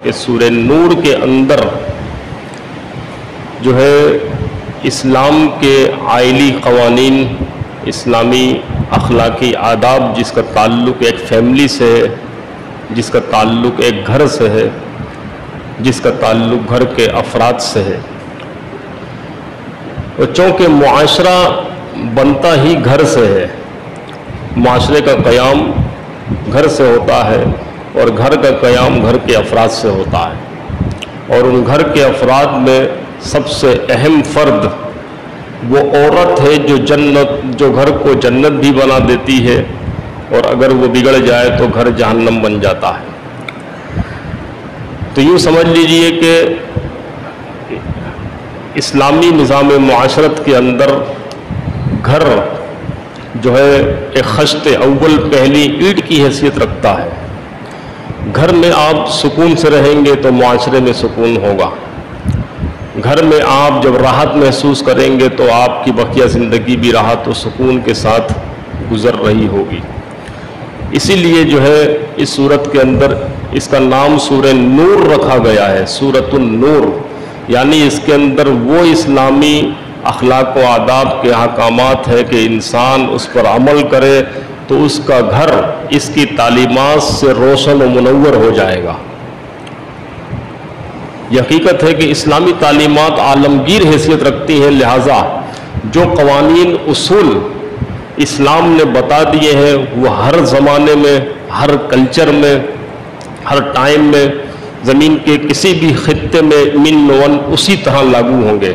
کہ سورہ نور کے اندر جو ہے اسلام کے آئلی قوانین، اسلامی اخلاقی آداب، جس کا تعلق ایک فیملی سے ہے، جس کا تعلق ایک گھر سے ہے، جس کا تعلق گھر کے افراد سے ہے، اور چونکہ معاشرہ بنتا ہی گھر سے ہے، معاشرے کا قیام گھر سے ہوتا ہے اور گھر کا قیام گھر کے افراد سے ہوتا ہے، اور ان گھر کے افراد میں سب سے اہم فرد وہ عورت ہے جو گھر کو جنت بھی بنا دیتی ہے، اور اگر وہ بگڑ جائے تو گھر جہنم بن جاتا ہے۔ تو یوں سمجھ لیجئے کہ اسلامی نظام معاشرت کے اندر گھر جو ہے ایک خشت اول پہلی اینٹ کی حیثیت رکھتا ہے۔ گھر میں آپ سکون سے رہیں گے تو معاشرے میں سکون ہوگا، گھر میں آپ جب راحت محسوس کریں گے تو آپ کی بقیہ زندگی بھی راحت و سکون کے ساتھ گزر رہی ہوگی۔ اسی لیے جو ہے اس سورت کے اندر اس کا نام سورہ نور رکھا گیا ہے، سورۃ النور، یعنی اس کے اندر وہ اسلامی اخلاق و آداب کے احکامات ہے کہ انسان اس پر عمل کرے تو اس کا گھر اس کی تعلیمات سے روشن و منور ہو جائے گا۔ یہ حقیقت ہے کہ اسلامی تعلیمات عالمگیر حیثیت رکھتی ہیں، لہٰذا جو قوانین اصول اسلام نے بتا دیے ہیں وہ ہر زمانے میں، ہر کلچر میں، ہر ٹائم میں، زمین کے کسی بھی خطے میں من ون اسی طرح لاگو ہوں گے،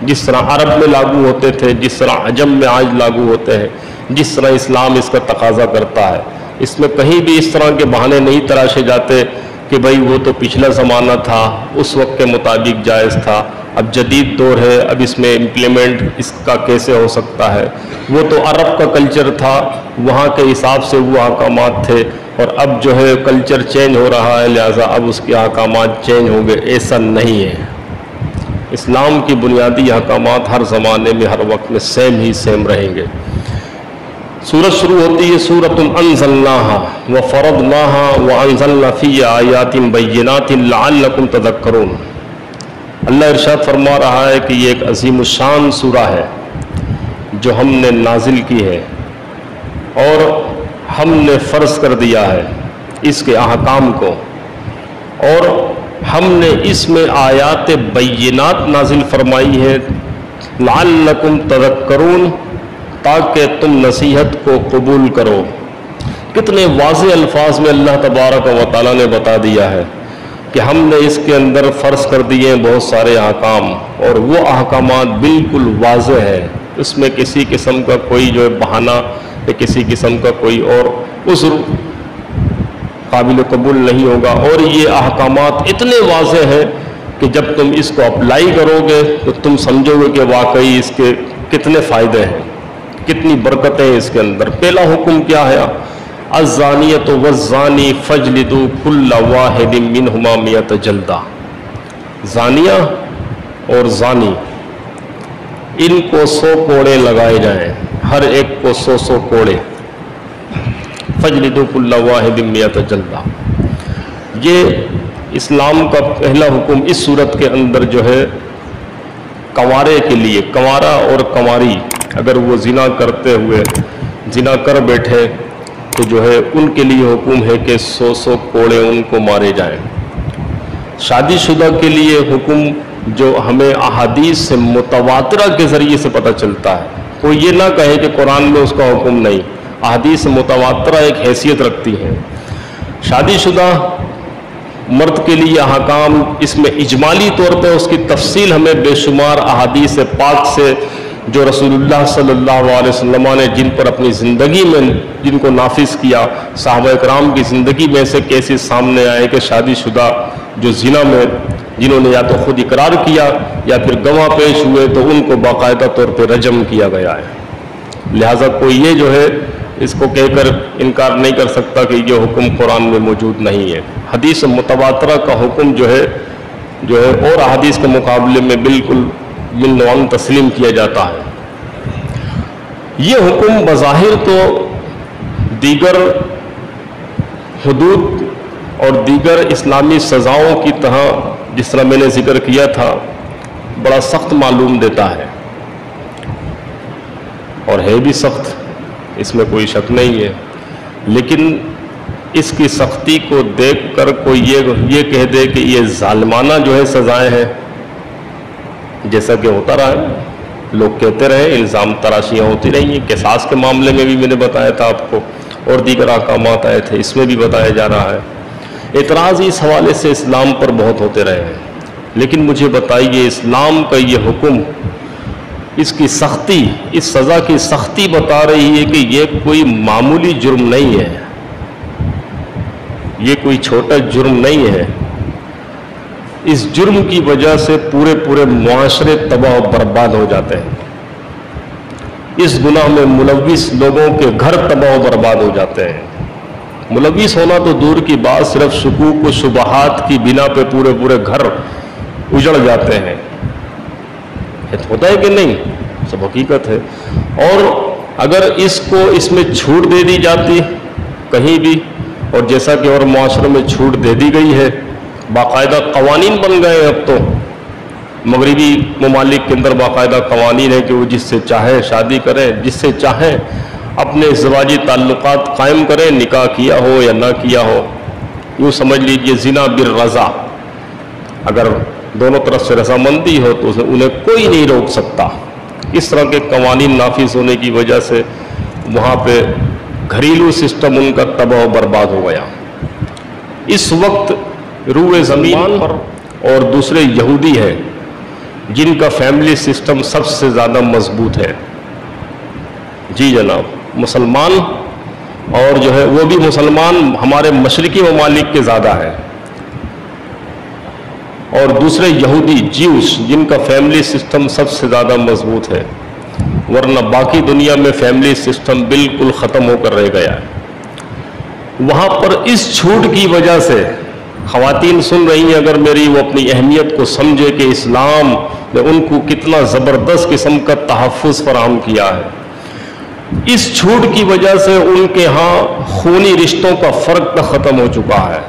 جس طرح عرب میں لاگو ہوتے تھے، جس طرح عجم میں آج لاگو ہوتے ہیں، جس طرح اسلام اس کا تقاضا کرتا ہے۔ اس میں کہیں بھی اس طرح کے بہانے نہیں تراشے جاتے کہ بھئی وہ تو پچھلا زمانہ تھا، اس وقت کے مطابق جائز تھا، اب جدید دور ہے، اب اس میں امپلیمنٹ اس کا کیسے ہو سکتا ہے، وہ تو عرب کا کلچر تھا، وہاں کے حساب سے وہ احکامات تھے، اور اب جو ہے کلچر چینج ہو رہا ہے لہٰذا اب اس کے احکامات چینج ہوں گے، ایسا نہیں ہے۔ اسلام کی بنیادی احکامات ہر زمانے میں، ہر وقت میں سیم ہی سیم رہیں گے۔ سورت شروع ہوتی ہے سورۃ انزلناها وفرضناها وانزلنا فیہا آیات بینات لعلکم تذکرون۔ اللہ ارشاد فرما رہا ہے کہ یہ ایک عظیم الشان سورہ ہے جو ہم نے نازل کی ہے اور ہم نے فرض کر دیا ہے اس کے احکام کو، اور ہم نے اس میں آیات بینات نازل فرمائی ہے لعلکم تذکرون، تاکہ تم نصیحت کو قبول کرو۔ کتنے واضح الفاظ میں اللہ تبارک و تعالیٰ نے بتا دیا ہے کہ ہم نے اس کے اندر فرض کر دیے بہت سارے احکام، اور وہ احکامات بالکل واضح ہے، اس میں کسی قسم کا کوئی جو بہانہ یا کسی قسم کا کوئی اور عذر قابل قبول نہیں ہوگا، اور یہ احکامات اتنے واضح ہیں کہ جب تم اس کو اپلائی کرو گے تو تم سمجھو گے کہ واقعی اس کے کتنے فائدے ہیں، کتنی برکتیں ہیں اس کے اندر۔ پہلا حکم کیا ہے؟ الزانیۃ والزانی فاجلدوا کل واحد منہما 100 جلدہ۔ زانیہ اور زانی ان کو 100 کوڑے لگائے جائیں، ہر ایک کو 100 کوڑے۔ فاجلدوا کل واحد 100 جلدہ، یہ اسلام کا پہلا حکم اس صورت کے اندر جو ہے کنوارے کے لیے، کنوارا اور کنواری اگر وہ زنا کرتے ہوئے زنا کر بیٹھے تو جو ہے ان کے لیے حکم ہے کہ 100 کوڑے ان کو مارے جائیں۔ شادی شدہ کے لیے حکم جو ہمیں احادیث سے متواترہ کے ذریعے سے پتہ چلتا ہے، کوئی یہ نہ کہے کہ قرآن میں اس کا حکم نہیں، احادیث متواترہ ایک حیثیت رکھتی ہیں۔ شادی شدہ مرد کے لیے احکام اس میں اجمالی طور پہ اس کی تفصیل ہمیں بے شمار احادیث پاک سے جو رسول اللہ صلی اللہ علیہ وسلم نے جن پر اپنی زندگی میں جن کو نافذ کیا، صحابہ کرام کی زندگی میں سے کیسے سامنے آئے کہ شادی شدہ جو زنا میں جنہوں نے یا تو خود اقرار کیا یا پھر گواہ پیش ہوئے تو ان کو باقاعدہ طور پہ رجم کیا گیا ہے۔ لہٰذا کوئی یہ جو ہے اس کو کہہ کر انکار نہیں کر سکتا کہ یہ حکم قرآن میں موجود نہیں ہے۔ حدیث متواترہ کا حکم جو ہے اور احادیث کے مقابلے میں بالکل من تسلیم کیا جاتا ہے۔ یہ حکم بظاہر تو دیگر حدود اور دیگر اسلامی سزاؤں کی طرح جس طرح میں نے ذکر کیا تھا بڑا سخت معلوم دیتا ہے، اور ہے بھی سخت، اس میں کوئی شک نہیں ہے، لیکن اس کی سختی کو دیکھ کر کوئی یہ کہہ دے کہ یہ ظالمانہ جو ہے سزائیں ہیں، جیسا کہ ہوتا رہا ہے، لوگ کہتے رہے، الزام تراشیاں ہوتی رہی ہیں، قصاص کے معاملے میں بھی میں نے بتایا تھا آپ کو، اور دیگر احکامات آئے تھے، اس میں بھی بتایا جا رہا ہے۔ اعتراض اس حوالے سے اسلام پر بہت ہوتے رہے ہیں، لیکن مجھے بتائیے اسلام کا یہ حکم، اس کی سختی، اس سزا کی سختی بتا رہی ہے کہ یہ کوئی معمولی جرم نہیں ہے، یہ کوئی چھوٹا جرم نہیں ہے، اس جرم کی وجہ سے پورے معاشرے تباہ و برباد ہو جاتے ہیں، اس گناہ میں ملوث لوگوں کے گھر تباہ و برباد ہو جاتے ہیں۔ ملوث ہونا تو دور کی بات، صرف شکوک و شبہات کی بنا پہ پورے گھر اجڑ جاتے ہیں، ہوتا ہے کہ نہیں؟ سب حقیقت ہے۔ اور اگر اس میں چھوٹ دے دی جاتی کہیں بھی، اور جیسا کہ اور معاشرے میں چھوٹ دے دی گئی ہے، باقاعدہ قوانین بن گئے ہیں اب تو، مغربی ممالک کے اندر باقاعدہ قوانین ہے کہ وہ جس سے چاہے شادی کریں، جس سے چاہیں اپنے ازدواجی تعلقات قائم کریں، نکاح کیا ہو یا نہ کیا ہو، یوں سمجھ لیجئے زنا بالرضا، اگر دونوں طرف سے رضامندی ہو تو انہیں کوئی نہیں روک سکتا۔ اس طرح کے قوانین نافذ ہونے کی وجہ سے وہاں پہ گھریلو سسٹم ان کا تباہ و برباد ہو گیا۔ اس وقت روئے زمین پر اور دوسرے یہودی ہیں جن کا فیملی سسٹم سب سے زیادہ مضبوط ہے، جی جناب، مسلمان، اور جو ہے وہ بھی مسلمان ہمارے مشرقی ممالک کے زیادہ ہے، اور دوسرے یہودی جیوس جن کا فیملی سسٹم سب سے زیادہ مضبوط ہے، ورنہ باقی دنیا میں فیملی سسٹم بالکل ختم ہو کر رہ گیا ہے۔ وہاں پر اس چھوٹ کی وجہ سے خواتین سن رہی ہیں اگر میری، وہ اپنی اہمیت کو سمجھے کہ اسلام نے ان کو کتنا زبردست قسم کا تحفظ فراہم کیا ہے۔ اس چھوٹ کی وجہ سے ان کے ہاں خونی رشتوں کا فرق تک ختم ہو چکا ہے،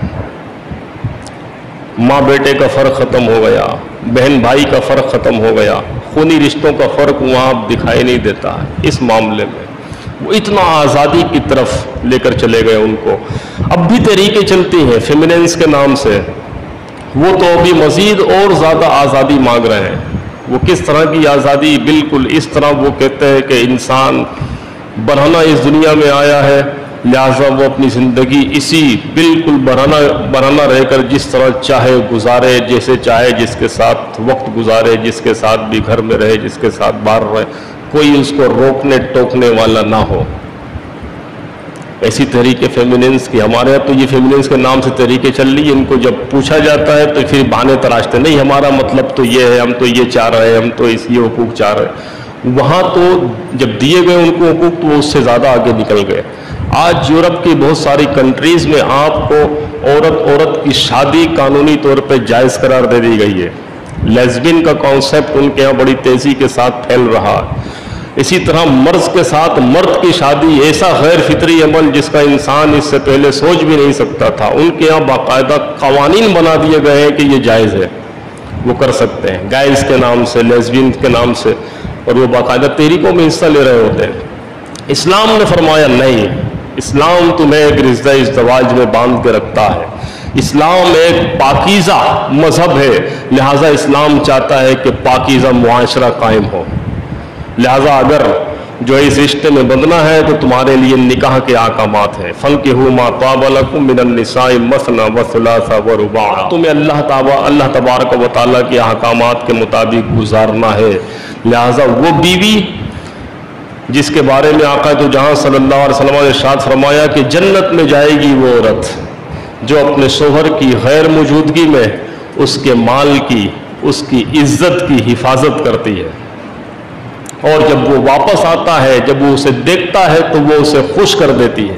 ماں بیٹے کا فرق ختم ہو گیا، بہن بھائی کا فرق ختم ہو گیا، خونی رشتوں کا فرق وہاں دکھائی نہیں دیتا ہے۔ اس معاملے میں وہ اتنا آزادی کی طرف لے کر چلے گئے ان کو۔ اب بھی طریقے چلتی ہیں فیمیننس کے نام سے، وہ تو ابھی مزید اور زیادہ آزادی مانگ رہے ہیں۔ وہ کس طرح کی آزادی؟ بالکل اس طرح وہ کہتے ہیں کہ انسان برہنہ اس دنیا میں آیا ہے، لہٰذا وہ اپنی زندگی اسی بالکل برہنہ رہ کر جس طرح چاہے گزارے، جیسے چاہے جس کے ساتھ وقت گزارے، جس کے ساتھ بھی گھر میں رہے، جس کے ساتھ باہر رہے، کوئی اس کو روکنے ٹوکنے والا نہ ہو۔ ایسی تحریک فیمیننس کی ہمارے یہاں تو یہ فیمیننس کے نام سے تحریکیں چل رہی ہیں، ان کو جب پوچھا جاتا ہے تو پھر بہانے تراشتے، نہیں ہمارا مطلب تو یہ ہے، ہم تو یہ چاہ رہے ہیں، ہم تو یہ حقوق چاہ رہے ہیں۔ وہاں تو جب دیے گئے ان کو حقوق تو وہ اس سے زیادہ آگے نکل گئے۔ آج یورپ کی بہت ساری کنٹریز میں آپ کو عورت کی شادی قانونی طور پہ جائز قرار دے دی گئی ہے۔ لیزبین کا کانسیپٹ ان کے یہاں بڑی تیزی کے ساتھ پھیل رہا ہے۔ اسی طرح مرد کے ساتھ مرد کی شادی، ایسا غیر فطری عمل جس کا انسان اس سے پہلے سوچ بھی نہیں سکتا تھا، ان کے یہاں باقاعدہ قوانین بنا دیے گئے ہیں کہ یہ جائز ہے، وہ کر سکتے ہیں، گائز کے نام سے، لیزبین کے نام سے، اور وہ باقاعدہ تحریکوں میں حصہ لے رہے ہوتے ہیں۔ اسلام نے فرمایا نہیں، اسلام تمہیں ایک رشتہ ازدواج میں باندھ کے رکھتا ہے، اسلام ایک پاکیزہ مذہب ہے، لہٰذا اسلام چاہتا ہے کہ پاکیزہ معاشرہ قائم ہو، لہٰذا اگر جو اس رشتے میں بندنا ہے تو تمہارے لیے نکاح کے احکامات ہیں۔ فَانكِحُوا مَا طَابَ لَكُم مِّنَ النِّسَاءِ مَثْنَىٰ وَثُلَاثَ وَرُبَاعَ، تمہیں اللہ تبارک و تعالیٰ کے احکامات کے مطابق گزارنا ہے، لہٰذا وہ بیوی جس کے بارے میں آقا تو جہاں صلی اللہ علیہ وسلم نے ارشاد فرمایا کہ جنت میں جائے گی وہ عورت جو اپنے شوہر کی غیر موجودگی میں اس کے مال کی، اس کی عزت کی حفاظت کرتی ہے، اور جب وہ واپس آتا ہے، جب وہ اسے دیکھتا ہے تو وہ اسے خوش کر دیتی ہے،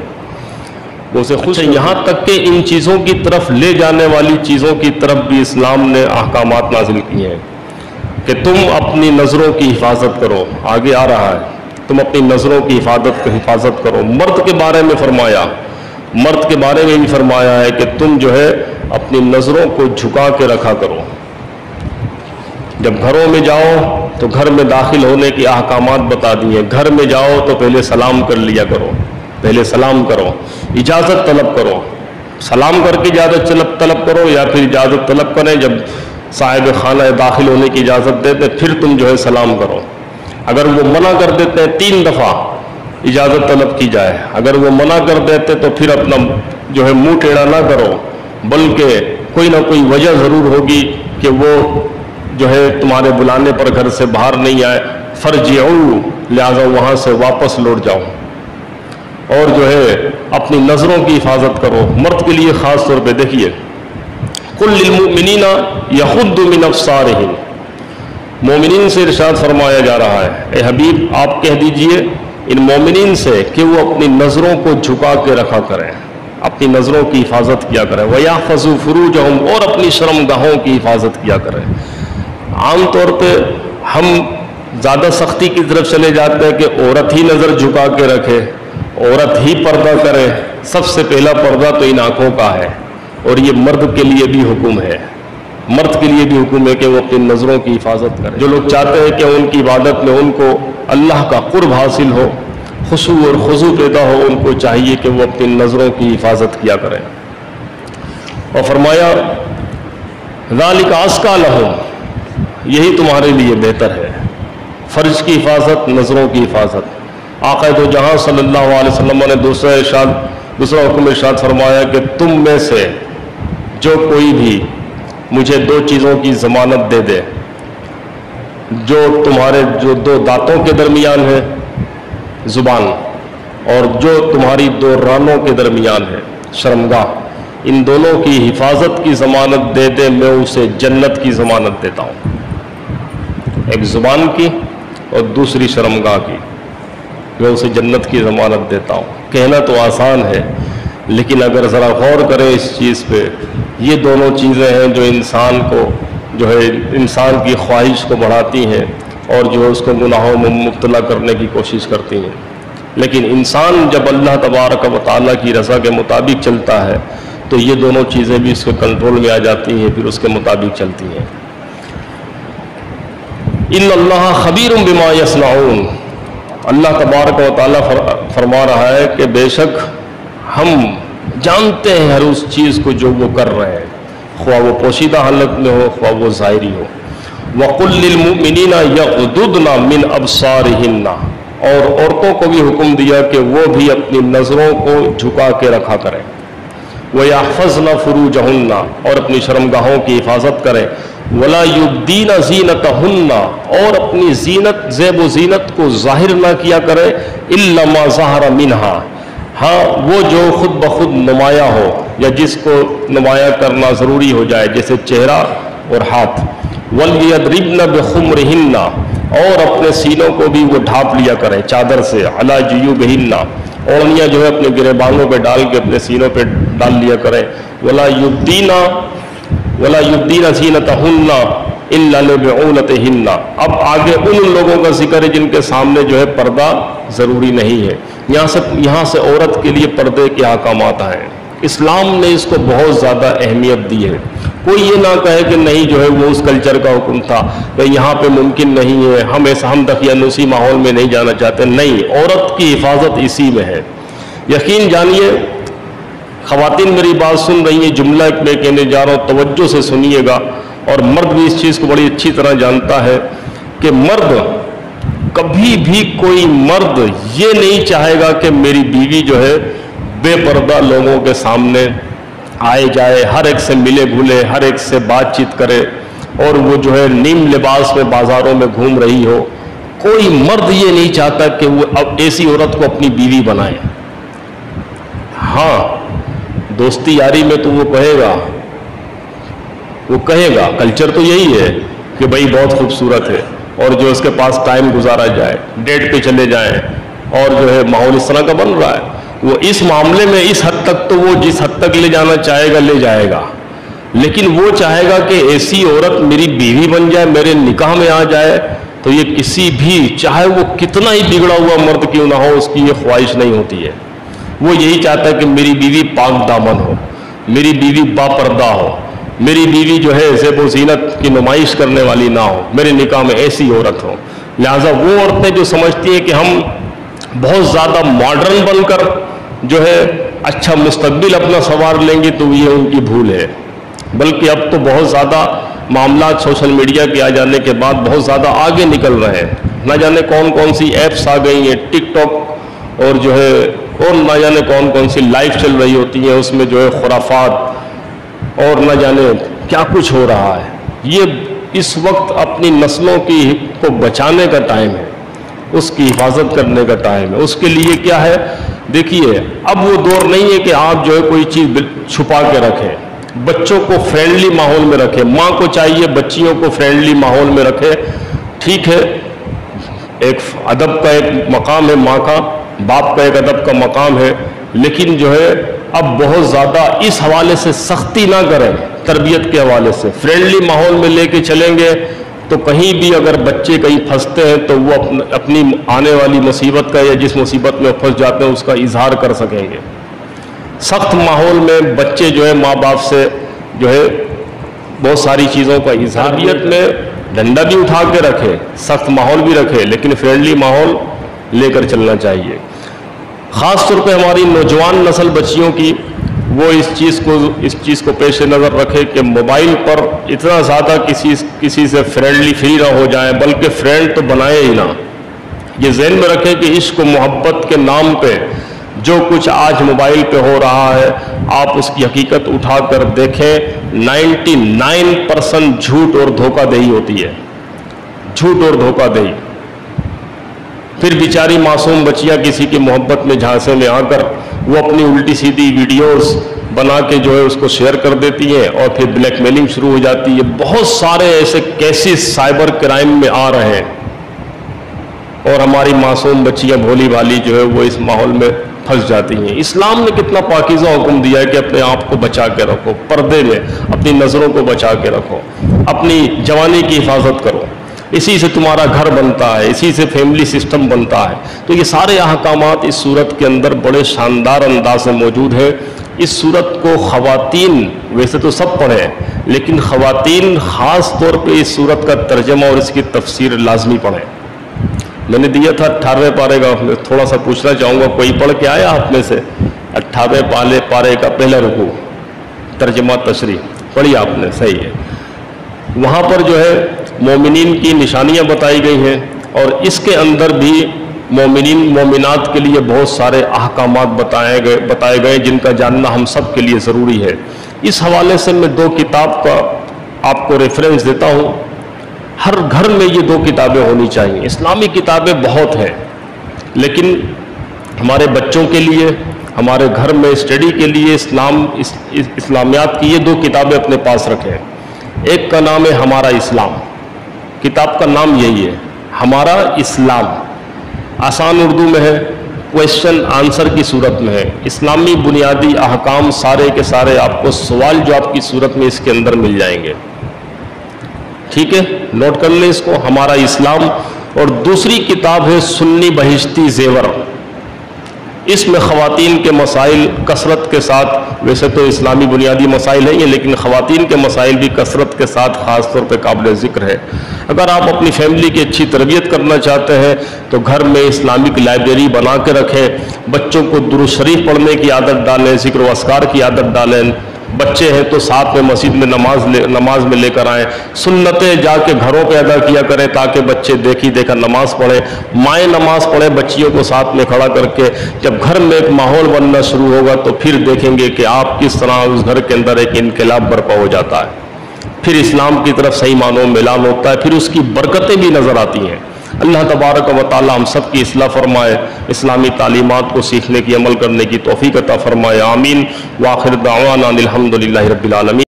وہ اسے خوش، یہاں تک کہ ان چیزوں کی طرف لے جانے والی چیزوں کی طرف بھی اسلام نے احکامات نازل کیے ہیں کہ تم اپنی نظروں کی حفاظت کرو، آگے آ رہا ہے، تم اپنی نظروں کی حفاظت کرو۔ مرد کے بارے میں فرمایا مرد کے بارے میں بھی فرمایا ہے کہ تم جو ہے اپنی نظروں کو جھکا کے رکھا کرو. جب گھروں میں جاؤ تو گھر میں داخل ہونے کے احکامات بتا دیے. گھر میں جاؤ تو پہلے سلام کر لیا کرو, پہلے سلام کرو, اجازت طلب کرو. سلام کر کے اجازت طلب کرو یا پھر اجازت طلب کریں جب صاحب خانہ داخل ہونے کی اجازت دیتے پھر تم جو ہے سلام کرو. اگر وہ منع کر دیتے ہیں 3 دفعہ اجازت طلب کی جائے. اگر وہ منع کر دیتے تو پھر اپنا جو ہے منہ ٹیڑھا نہ کرو, بلکہ کوئی نہ کوئی وجہ ضرور ہوگی کہ وہ جو ہے تمہارے بلانے پر گھر سے باہر نہیں آئے. فرجعوا, لہذا وہاں سے واپس لوٹ جاؤ. اور جو ہے اپنی نظروں کی حفاظت کرو. مرد کے لیے خاص طور پہ دیکھیے, قل للمؤمنین یغضوا من ابصارہم, مومنین سے ارشاد فرمایا جا رہا ہے اے حبیب آپ کہہ دیجئے ان مومنین سے کہ وہ اپنی نظروں کو جھکا کے رکھا کریں, اپنی نظروں کی حفاظت کیا کریں. وَيَحْفَظُوا فُرُوجَهُمْ, اور اپنی شرم گاہوں کی حفاظت کیا کریں. عام طور پہ ہم زیادہ سختی کی طرف چلے جاتے ہیں کہ عورت ہی نظر جھکا کے رکھے, عورت ہی پردہ کرے. سب سے پہلا پردہ تو ان آنکھوں کا ہے, اور یہ مرد کے لیے بھی حکم ہے. مرد کے لیے بھی حکم ہے کہ وہ اپنی نظروں کی حفاظت کرے. جو لوگ چاہتے ہیں کہ ان کی عبادت میں ان کو اللہ کا قرب حاصل ہو, خشوع اور خضوع پیدا ہو, ان کو چاہیے کہ وہ اپنی نظروں کی حفاظت کیا کریں. اور فرمایا ذالک ازکی لہم, یہی تمہارے لیے بہتر ہے. فرج کی حفاظت, نظروں کی حفاظت. آقا دو جہاں صلی اللہ علیہ وسلم نے دوسرا حکم ارشاد فرمایا کہ تم میں سے جو کوئی بھی مجھے 2 چیزوں کی ضمانت دے دے, جو تمہارے جو 2 دانتوں کے درمیان ہے زبان, اور جو تمہاری 2 رانوں کے درمیان ہے شرمگاہ, ان دونوں کی حفاظت کی ضمانت دے دے, میں اسے جنت کی ضمانت دیتا ہوں. ایک زبان کی اور دوسری شرمگاہ کی, میں اسے جنت کی ضمانت دیتا ہوں. کہنا تو آسان ہے, لیکن اگر ذرا غور کریں اس چیز پہ, یہ دونوں چیزیں ہیں جو انسان کو جو ہے انسان کی خواہش کو بڑھاتی ہیں اور جو ہے اس کو گناہوں میں مبتلا کرنے کی کوشش کرتی ہیں. لیکن انسان جب اللہ تبارک و تعالیٰ کی رضا کے مطابق چلتا ہے تو یہ دونوں چیزیں بھی اس کے کنٹرول میں آ جاتی ہیں, پھر اس کے مطابق چلتی ہیں. ان اللہ خبیر بما یصنعون, اللہ تبارک و تعالیٰ فرما رہا ہے کہ بے شک ہم جانتے ہیں ہر اس چیز کو جو وہ کر رہے ہیں, خواہ وہ پوشیدہ حالت میں ہو خواہ وہ ظاہری ہو. وَقُلْ لِلْمُؤْمِنِينَ يَغْضُضْنَ مِنْ أَبْصَارِهِنَّ, اور عورتوں کو بھی حکم دیا کہ وہ بھی اپنی نظروں کو جھکا کے رکھا کریں. وَيَحْفَظْنَ فُرُوجَهُنَّ, اور اپنی شرمگاہوں کی حفاظت کریں. وَلَا يُبْدِينَ زِينَتَهُنَّ, اور اپنی زینت زیب و زینت کو ظاہر نہ کیا کریں. إِلَّا مَا ظَهَرَ مِنْهَا, ہاں وہ جو خود بخود نمایاں ہو یا جس کو نمایاں کرنا ضروری ہو جائے, جیسے چہرہ اور ہاتھ. وَلْيَضْرِبْنَ بِخُمُرِهِنَّ, اور اپنے سینوں کو بھی وہ ڈھانپ لیا کریں چادر سے. عَلَى جُيُوبِهِنَّ, اوڑھنیاں جو ہے اپنے گریبانوں پہ ڈال کے اپنے سینوں پہ ڈال لیا کریں. وَلَا يُبْدِينَ زِينَتَهُنَّ إِلَّا لِبُعُولَتِهِنَّ, اب آگے ان لوگوں کا ذکر ہے جن کے سامنے جو ہے پردہ ضروری نہیں ہے. یہاں سے عورت کے لیے پردے کے احکامات آئے. اسلام نے اس کو بہت زیادہ اہمیت دی ہے. کوئی یہ نہ کہے کہ نہیں جو ہے وہ اس کلچر کا حکم تھا کہ یہاں پہ ممکن نہیں ہے, ہم دقیانوسی ماحول میں نہیں جانا چاہتے. نہیں, عورت کی حفاظت اسی میں ہے. یقین جانیے خواتین میری بات سن رہی ہیں, جملہ میں کہنے جا رہا ہوں, توجہ سے سنیے گا. اور مرد بھی اس چیز کو بڑی اچھی طرح جانتا ہے کہ مرد کبھی بھی کوئی مرد یہ نہیں چاہے گا کہ میری بیوی جو ہے بے پردہ لوگوں کے سامنے آئے جائے, ہر ایک سے ملے گھلے, ہر ایک سے بات چیت کرے, اور وہ جو ہے نیم لباس میں بازاروں میں گھوم رہی ہو. کوئی مرد یہ نہیں چاہتا کہ وہ اب ایسی عورت کو اپنی بیوی بنائے. ہاں دوستی یاری میں تو وہ کہے گا کلچر تو یہی ہے کہ بھائی بہت خوبصورت ہے, اور جو اس کے پاس ٹائم گزارا جائے, ڈیٹ پہ چلے جائیں, اور جو ہے ماحول اس طرح کا بن رہا ہے. وہ اس معاملے میں اس حد تک تو وہ جس حد تک لے جانا چاہے گا لے جائے گا, لیکن وہ چاہے گا کہ ایسی عورت میری بیوی بن جائے, میرے نکاح میں آ جائے, تو یہ کسی بھی چاہے وہ کتنا ہی بگڑا ہوا مرد کیوں نہ ہو اس کی یہ خواہش نہیں ہوتی ہے. وہ یہی چاہتا ہے کہ میری بیوی پاک دامن ہو، میری بیوی باپردہ ہو، میری بیوی جو ہے زیب و زینت کی نمائش کرنے والی نہ ہو، میرے نکاح میں ایسی عورت ہو۔ لہٰذا وہ عورتیں جو سمجھتی ہیں کہ ہم بہت زیادہ ماڈرن بن کر جو ہے اچھا مستقبل اپنا سنوار لیں گے، تو یہ ان کی بھول ہے۔ بلکہ اب تو بہت زیادہ معاملات سوشل میڈیا کے آ جانے کے بعد بہت زیادہ آگے نکل رہے ہیں۔ نہ جانے کون کون سی ایپس آ گئی ہیں، ٹک ٹاک اور جو ہے اور نہ جانے کون کون سی لائف چل رہی ہوتی ہیں، اس میں جو ہے خرافات اور نہ جانے کیا کچھ ہو رہا ہے۔ یہ اس وقت اپنی نسلوں کو بچانے کا ٹائم ہے، اس کی حفاظت کرنے کا ٹائم ہے۔ اس کے لیے کیا ہے، دیکھیے اب وہ دور نہیں ہے کہ آپ جو ہے کوئی چیز چھپا کے رکھیں، بچوں کو فرینڈلی ماحول میں رکھیں۔ ماں کو چاہیے بچیوں کو فرینڈلی ماحول میں رکھے، ٹھیک ہے، ایک ادب کا ایک مقام ہے ماں کا، باپ کا ایک ادب کا مقام ہے، لیکن جو ہے اب بہت زیادہ اس حوالے سے سختی نہ کریں، تربیت کے حوالے سے فرینڈلی ماحول میں لے کے چلیں گے تو کہیں بھی اگر بچے کہیں پھنستے ہیں تو وہ اپنی آنے والی مصیبت کا یا جس مصیبت میں پھنس جاتے ہیں اس کا اظہار کر سکیں گے۔ سخت ماحول میں بچے جو ہے ماں باپ سے جو ہے بہت ساری چیزوں کا اظہار، تربیت میں ڈنڈا بھی اٹھا کے رکھے، سخت ماحول بھی رکھے، لیکن فرینڈلی ماحول لے کر چلنا چاہیے۔ خاص طور پہ ہماری نوجوان نسل بچیوں کی وہ اس چیز کو پیش نظر رکھے کہ موبائل پر اتنا زیادہ کسی سے فرینڈلی فری نہ ہو جائیں، بلکہ فرینڈ تو بنائے ہی نہ۔ یہ ذہن میں رکھیں کہ عشق و محبت کے نام پہ جو کچھ آج موبائل پہ ہو رہا ہے، آپ اس کی حقیقت اٹھا کر دیکھیں، 99% جھوٹ اور دھوکہ دہی ہوتی ہے، جھوٹ اور دھوکہ دہی۔ پھر بیچاری معصوم بچیاں کسی کی محبت میں جھانسے میں آ کر وہ اپنی الٹی سیدھی ویڈیوز بنا کے جو ہے اس کو شیئر کر دیتی ہیں اور پھر بلیک میلنگ شروع ہو جاتی ہے۔ بہت سارے ایسے کیسز سائبر کرائم میں آ رہے ہیں اور ہماری معصوم بچیاں بھولی بھالی جو ہے وہ اس ماحول میں پھنس جاتی ہیں۔ اسلام نے کتنا پاکیزہ حکم دیا ہے کہ اپنے آپ کو بچا کے رکھو، پردے میں اپنی نظروں کو بچا کے رکھو، اپنی جوانی کی حفاظت کرو، اسی سے تمہارا گھر بنتا ہے، اسی سے فیملی سسٹم بنتا ہے۔ تو یہ سارے احکامات اس صورت کے اندر بڑے شاندار انداز سے موجود ہے۔ اس صورت کو خواتین ویسے تو سب پڑھیں، لیکن خواتین خاص طور پہ اس صورت کا ترجمہ اور اس کی تفسیر لازمی پڑھیں۔ میں نے دیا تھا 18ویں پارے کا، میں تھوڑا سا پوچھنا چاہوں گا، کوئی پڑھ کے آیا آپ میں سے 18ویں پارے کا پہلا رکوع ترجمہ تشریح پڑھی آپ نے؟ صحیح ہے۔ وہاں پر جو ہے مومنین کی نشانیاں بتائی گئی ہیں اور اس کے اندر بھی مومنین مومنات کے لیے بہت سارے احکامات بتائے گئے جن کا جاننا ہم سب کے لیے ضروری ہے۔ اس حوالے سے میں 2 کتاب کا آپ کو ریفرنس دیتا ہوں۔ ہر گھر میں یہ 2 کتابیں ہونی چاہیے۔ اسلامی کتابیں بہت ہیں، لیکن ہمارے بچوں کے لیے، ہمارے گھر میں اسٹڈی کے لیے اسلامیات کی یہ 2 کتابیں اپنے پاس رکھیں۔ ایک کا نام ہے ہمارا اسلام، کتاب کا نام یہی ہے، ہمارا اسلام۔ آسان اردو میں ہے، کویشچن آنسر کی صورت میں ہے، اسلامی بنیادی احکام سارے کے سارے آپ کو سوال جواب کی صورت میں اس کے اندر مل جائیں گے۔ ٹھیک ہے، نوٹ کر لیں اس کو، ہمارا اسلام۔ اور دوسری کتاب ہے سنی بہشتی زیور، اس میں خواتین کے مسائل کثرت کے ساتھ، ویسے تو اسلامی بنیادی مسائل ہیں یہ، لیکن خواتین کے مسائل بھی کثرت کے ساتھ خاص طور پہ قابل ذکر ہے۔ اگر آپ اپنی فیملی کی اچھی تربیت کرنا چاہتے ہیں تو گھر میں اسلامک لائبریری بنا کے رکھیں، بچوں کو درود شریف پڑھنے کی عادت ڈالیں، ذکر و اذکار کی عادت ڈالیں، بچے ہیں تو ساتھ میں مسجد میں نماز میں لے کر آئیں، سنتیں جا کے گھروں پہ ادا کیا کریں تاکہ بچے دیکھی دیکھا نماز پڑھیں، مائیں نماز پڑھیں بچیوں کو ساتھ میں کھڑا کر کے۔ جب گھر میں ایک ماحول بننا شروع ہوگا تو پھر دیکھیں گے کہ آپ کس طرح اس گھر کے اندر ایک انقلاب برپا ہو جاتا ہے، پھر اسلام کی طرف صحیح معنوں میں اعلان ہوتا ہے، پھر اس کی برکتیں بھی نظر آتی ہیں۔ اللہ تبارک و تعالی ہم سب کی اصلاح فرمائے، اسلامی تعلیمات کو سیکھنے کی عمل کرنے کی توفیق عطا فرمائے، آمین۔ وآخر دعوانا الحمدللہ رب العالمین۔